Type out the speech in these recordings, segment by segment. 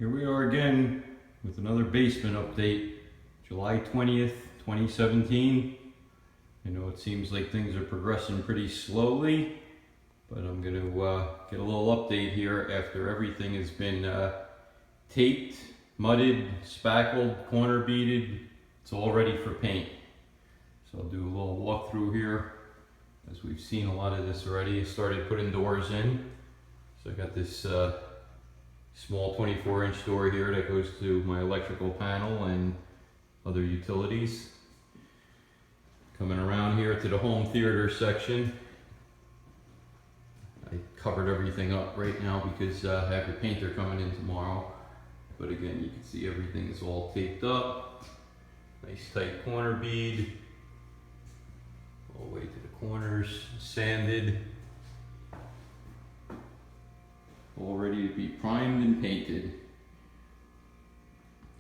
Here we are again with another basement update, July 20th, 2017. I know it seems like things are progressing pretty slowly, but I'm going to get a little update here after everything has been taped, mudded, spackled, corner beaded. It's all ready for paint. So I'll do a little walkthrough here. As we've seen a lot of this already, I started putting doors in. So I got this small 24-inch door here that goes to my electrical panel and other utilities. Coming around here to the home theater section. I covered everything up right now because I have the painter coming in tomorrow. But again, you can see everything is all taped up. Nice tight corner bead. All the way to the corners, sanded. All ready to be primed and painted.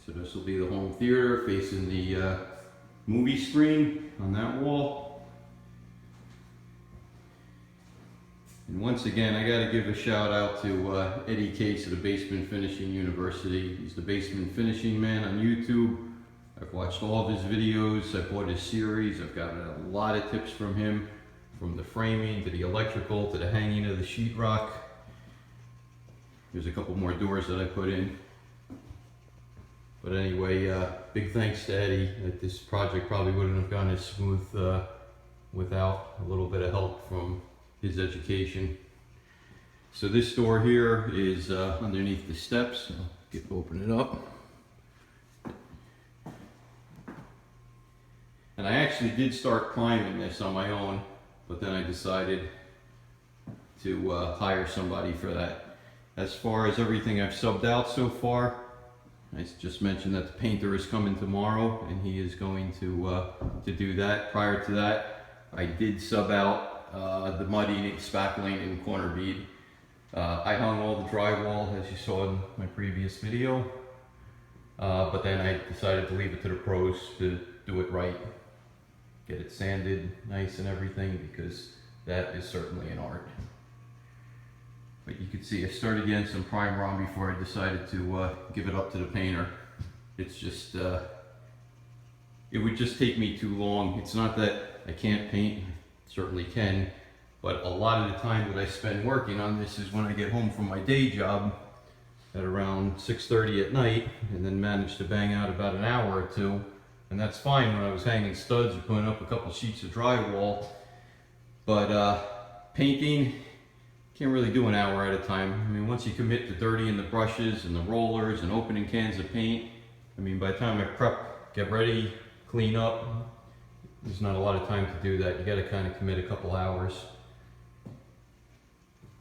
So this will be the home theater facing the movie screen on that wall. And once again, I got to give a shout out to Eddie Case of the Basement Finishing University. He's the basement finishing man on YouTube. I've watched all of his videos. I bought his series. I've gotten a lot of tips from him, from the framing to the electrical to the hanging of the sheetrock. There's a couple more doors that I put in. But anyway, big thanks to Eddie. This project probably wouldn't have gone as smooth without a little bit of help from his education. So this door here is underneath the steps. I'll open it up. And I actually did start priming this on my own, but then I decided to hire somebody for that. As far as everything I've subbed out so far, I just mentioned that the painter is coming tomorrow and he is going to do that. Prior to that, I did sub out the muddying, spackling, and corner bead. I hung all the drywall as you saw in my previous video, but then I decided to leave it to the pros to do it right. Get it sanded nice and everything, because that is certainly an art. But you can see I started getting some primer on before I decided to give it up to the painter. It's just, it would just take me too long. It's not that I can't paint, I certainly can, but a lot of the time that I spend working on this is when I get home from my day job at around 6:30 at night, and then manage to bang out about an hour or two. And that's fine when I was hanging studs or putting up a couple sheets of drywall, but painting, can't really do an hour at a time. I mean, once you commit to dirtying the brushes and the rollers and opening cans of paint, I mean, by the time I prep, get ready, clean up, there's not a lot of time to do that. You got to kind of commit a couple hours.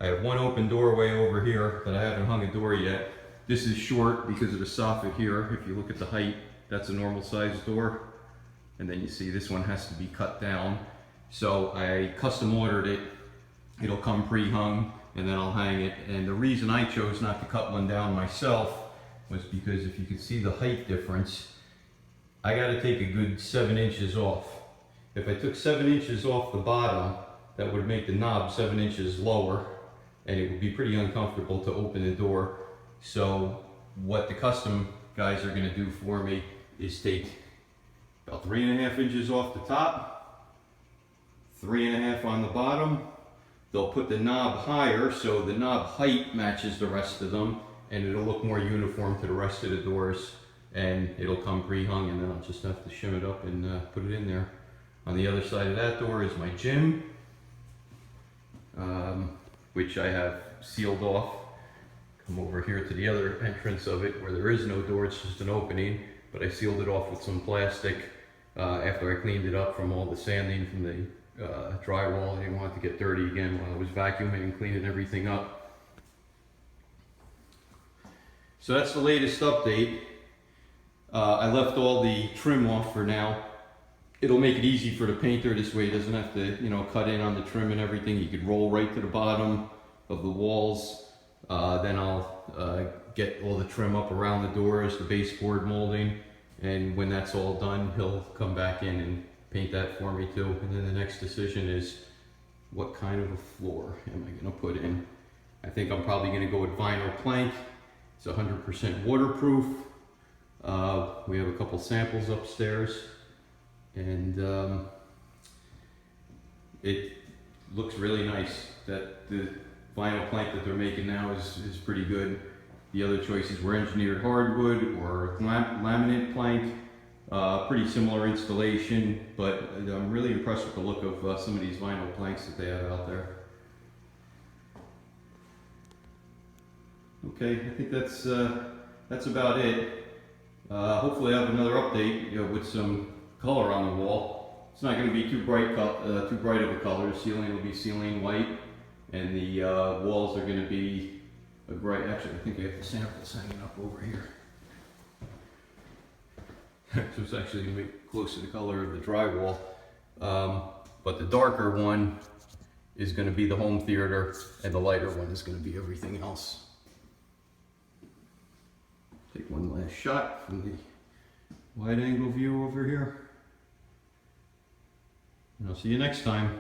I have one open doorway over here that I haven't hung a door yet. This is short because of the soffit here. If you look at the height, that's a normal sized door. And then you see this one has to be cut down. So I custom ordered it. It'll come pre-hung, and then I'll hang it. And the reason I chose not to cut one down myself was because if you could see the height difference, I got to take a good 7 inches off. If I took 7 inches off the bottom, that would make the knob 7 inches lower, and it would be pretty uncomfortable to open the door. So what the custom guys are going to do for me is take about 3.5 inches off the top, 3.5 on the bottom. They'll put the knob higher so the knob height matches the rest of them, and it'll look more uniform to the rest of the doors, and it'll come pre-hung, and then I'll just have to shim it up and put it in there. On the other side of that door is my gym, which I have sealed off. Come over here to the other entrance of it where there is no door, it's just an opening, but I sealed it off with some plastic after I cleaned it up from all the sanding from the drywall. I didn't want it to get dirty again while I was vacuuming and cleaning everything up. So that's the latest update. I left all the trim off for now. It'll make it easy for the painter. This way he doesn't have to, you know, cut in on the trim and everything. You could roll right to the bottom of the walls. Then I'll get all the trim up around the doors, the baseboard molding, and when that's all done, he'll come back in and paint that for me too. And then the next decision is what kind of a floor am I going to put in. I think I'm probably going to go with vinyl plank It's 100% waterproof. We have a couple samples upstairs, and it looks really nice. That the vinyl plank that they're making now is pretty good. The other choices were engineered hardwood or laminate plank. Pretty similar installation, but I'm really impressed with the look of some of these vinyl planks that they have out there. Okay, I think that's about it. Hopefully I have another update, with some color on the wall. It's not going to be too bright of a color. The ceiling will be ceiling white, and the walls are going to be a bright. Actually, I think I have the samples hanging up over here. So it's actually going to be close to the color of the drywall. But the darker one is going to be the home theater, and the lighter one is going to be everything else. Take one last shot from the wide angle view over here. And I'll see you next time.